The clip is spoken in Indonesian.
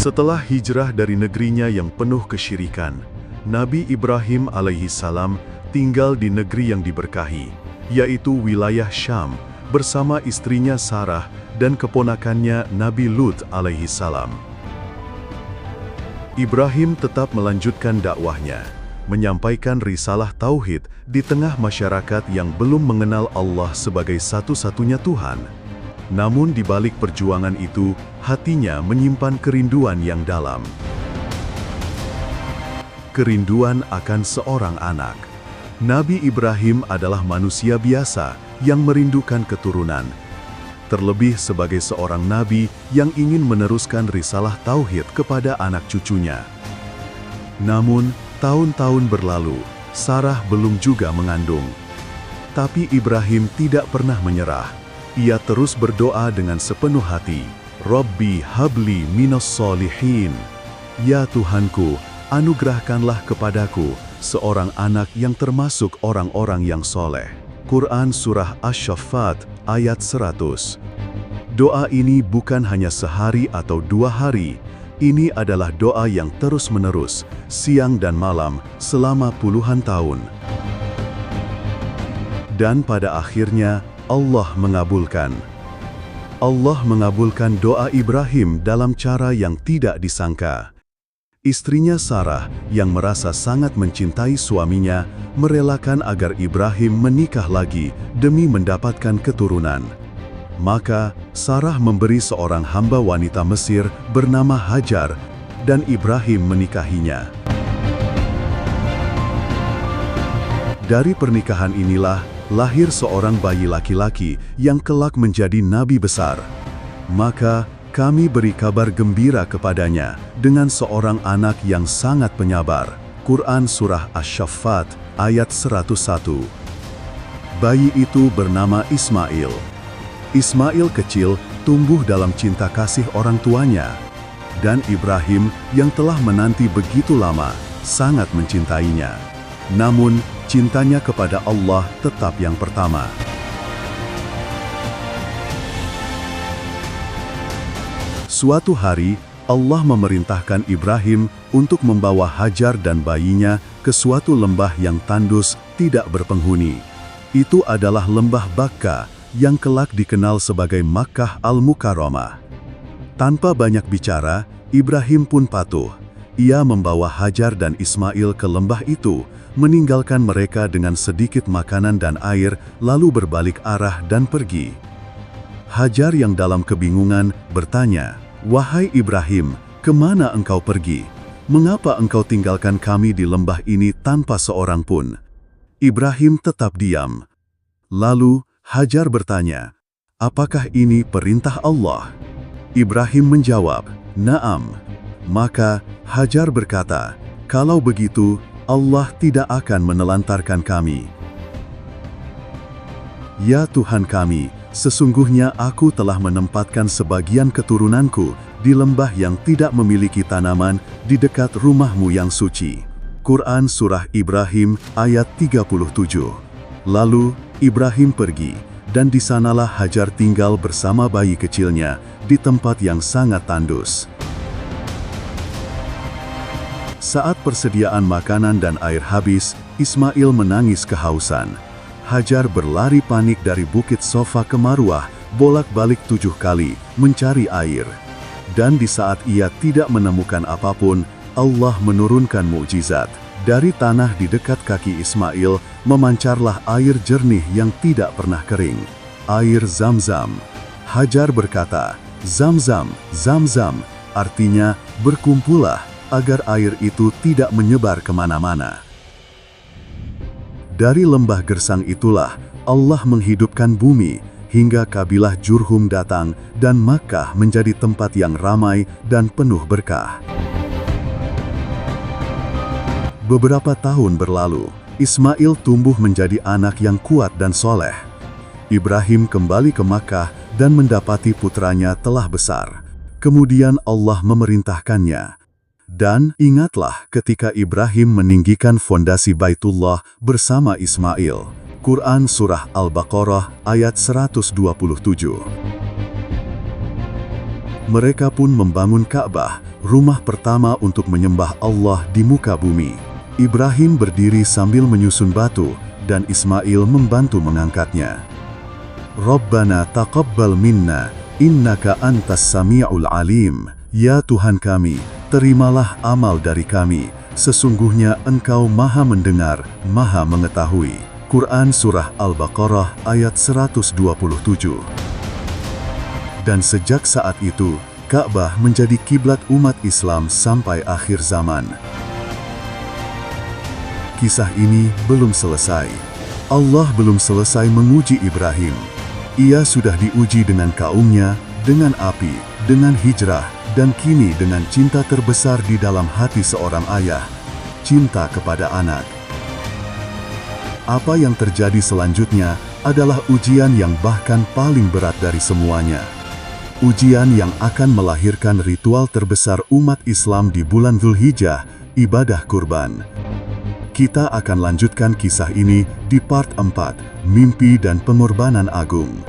Setelah hijrah dari negerinya yang penuh kesyirikan, Nabi Ibrahim alaihissalam tinggal di negeri yang diberkahi, yaitu wilayah Syam, bersama istrinya Sarah dan keponakannya Nabi Lut alaihissalam. Ibrahim tetap melanjutkan dakwahnya, menyampaikan risalah tauhid di tengah masyarakat yang belum mengenal Allah sebagai satu-satunya Tuhan. Namun di balik perjuangan itu, hatinya menyimpan kerinduan yang dalam. Kerinduan akan seorang anak. Nabi Ibrahim adalah manusia biasa yang merindukan keturunan. Terlebih sebagai seorang nabi yang ingin meneruskan risalah tauhid kepada anak cucunya. Namun, tahun-tahun berlalu, Sarah belum juga mengandung. Tapi Ibrahim tidak pernah menyerah. Ia terus berdoa dengan sepenuh hati, Rabbi habli minas solihin. Ya Tuhanku, anugerahkanlah kepadaku seorang anak yang termasuk orang-orang yang soleh. Quran Surah Asy-Syaffat ayat 100. Doa ini bukan hanya sehari atau 2 hari. Ini adalah doa yang terus-menerus, siang dan malam, selama puluhan tahun. Dan pada akhirnya, Allah mengabulkan. Allah mengabulkan doa Ibrahim dalam cara yang tidak disangka. Istrinya Sarah, yang merasa sangat mencintai suaminya, merelakan agar Ibrahim menikah lagi demi mendapatkan keturunan. Maka, Sarah memberi seorang hamba wanita Mesir bernama Hajar, dan Ibrahim menikahinya. Dari pernikahan inilah, lahir seorang bayi laki-laki yang kelak menjadi nabi besar. Maka, kami beri kabar gembira kepadanya dengan seorang anak yang sangat penyabar. Quran Surah Asy-Syaffat ayat 101. Bayi itu bernama Ismail. Ismail kecil tumbuh dalam cinta kasih orang tuanya. Dan Ibrahim yang telah menanti begitu lama, sangat mencintainya. Namun, cintanya kepada Allah tetap yang pertama. Suatu hari, Allah memerintahkan Ibrahim untuk membawa Hajar dan bayinya ke suatu lembah yang tandus tidak berpenghuni. Itu adalah lembah Bakka yang kelak dikenal sebagai Makkah Al-Mukarramah. Tanpa banyak bicara, Ibrahim pun patuh. Ia membawa Hajar dan Ismail ke lembah itu, meninggalkan mereka dengan sedikit makanan dan air, lalu berbalik arah dan pergi. Hajar yang dalam kebingungan bertanya, "Wahai Ibrahim, kemana engkau pergi? Mengapa engkau tinggalkan kami di lembah ini tanpa seorang pun?" Ibrahim tetap diam. Lalu, Hajar bertanya, "Apakah ini perintah Allah?" Ibrahim menjawab, "Naam." Maka, Hajar berkata, "Kalau begitu, Allah tidak akan menelantarkan kami." Ya Tuhan kami, sesungguhnya aku telah menempatkan sebagian keturunanku di lembah yang tidak memiliki tanaman di dekat rumahmu yang suci. Quran Surah Ibrahim ayat 37. Lalu, Ibrahim pergi, dan di sanalah Hajar tinggal bersama bayi kecilnya di tempat yang sangat tandus. Saat persediaan makanan dan air habis, Ismail menangis kehausan. Hajar berlari panik dari bukit Sofa ke Marwah, bolak-balik 7 kali, mencari air. Dan di saat ia tidak menemukan apapun, Allah menurunkan mukjizat. Dari tanah di dekat kaki Ismail, memancarlah air jernih yang tidak pernah kering. Air Zam-Zam. Hajar berkata, "Zam-Zam, Zam-Zam," artinya berkumpullah, agar air itu tidak menyebar kemana-mana. Dari lembah gersang itulah Allah menghidupkan bumi, hingga kabilah Jurhum datang dan Makkah menjadi tempat yang ramai dan penuh berkah. Beberapa tahun berlalu, Ismail tumbuh menjadi anak yang kuat dan soleh. Ibrahim kembali ke Makkah dan mendapati putranya telah besar. Kemudian Allah memerintahkannya, "Dan ingatlah ketika Ibrahim meninggikan fondasi Baitullah bersama Ismail." Quran Surah Al-Baqarah ayat 127. Mereka pun membangun Ka'bah, rumah pertama untuk menyembah Allah di muka bumi. Ibrahim berdiri sambil menyusun batu, dan Ismail membantu mengangkatnya. Rabbana taqabbal minna, innaka antas sami'ul alim. Ya Tuhan kami, terimalah amal dari kami, sesungguhnya Engkau Maha Mendengar, Maha Mengetahui. Quran Surah Al-Baqarah ayat 127. Dan sejak saat itu, Ka'bah menjadi kiblat umat Islam sampai akhir zaman. Kisah ini belum selesai. Allah belum selesai menguji Ibrahim. Ia sudah diuji dengan kaumnya, dengan api, dengan hijrah, dan kini dengan cinta terbesar di dalam hati seorang ayah, cinta kepada anak. Apa yang terjadi selanjutnya adalah ujian yang bahkan paling berat dari semuanya. Ujian yang akan melahirkan ritual terbesar umat Islam di bulan Dzulhijjah, ibadah kurban. Kita akan lanjutkan kisah ini di part 4, Mimpi dan Pengorbanan Agung.